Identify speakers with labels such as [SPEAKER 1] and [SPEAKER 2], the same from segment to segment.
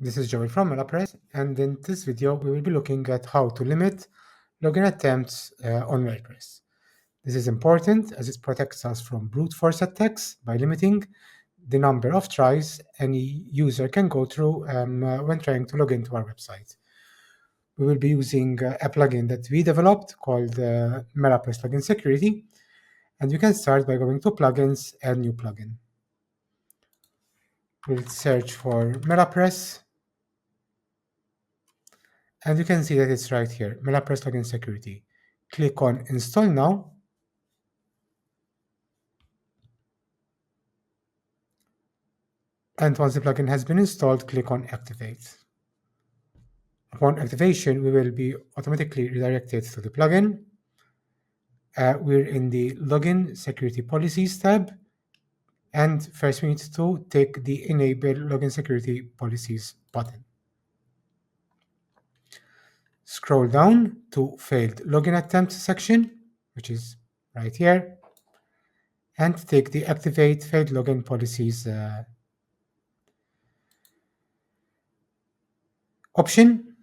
[SPEAKER 1] This is Joel from Melapress, and in this video we will be looking at how to limit login attempts on WordPress. This is important as it protects us from brute force attacks by limiting the number of tries any user can go through when trying to log into our website. We will be using a plugin that we developed called Melapress Login Security, and you can start by going to Plugins and New Plugin. We'll search for Melapress. And you can see that it's right here, Melapress Login Security. Click on Install Now. And once the plugin has been installed, click on Activate. Upon activation, we will be automatically redirected to the plugin. We're in the Login Security Policies tab. And first we need to take the Enable Login Security Policies button. Scroll down to Failed Login Attempt section, which is right here, and take the Activate Failed Login Policies option.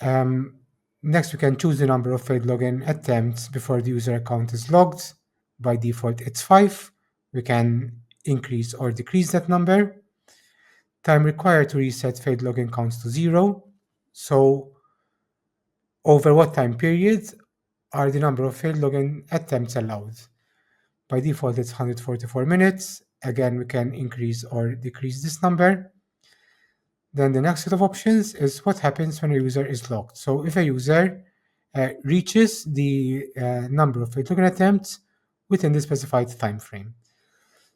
[SPEAKER 1] Next, we can choose the number of failed login attempts before the user account is logged. By default, it's 5. We can increase or decrease that number. Time required to reset failed login counts to 0. So, over what time period are the number of failed login attempts allowed? By default, it's 144 minutes. Again, we can increase or decrease this number. Then the next set of options is what happens when a user is logged. So if a user reaches the number of failed login attempts within the specified time frame.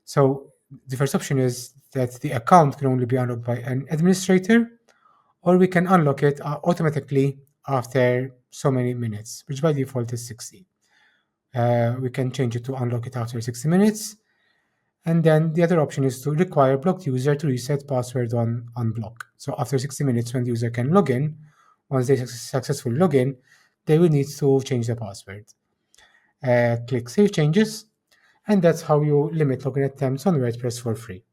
[SPEAKER 1] So the first option is that the account can only be unlocked by an administrator, or we can unlock it automatically after so many minutes, which by default is 60. We can change it to unlock it after 60 minutes. And then the other option is to require blocked user to reset password on unblock. So after 60 minutes, when the user can log in, once they successfully log in, they will need to change the password. Click Save Changes, and that's how you limit login attempts on WordPress for free.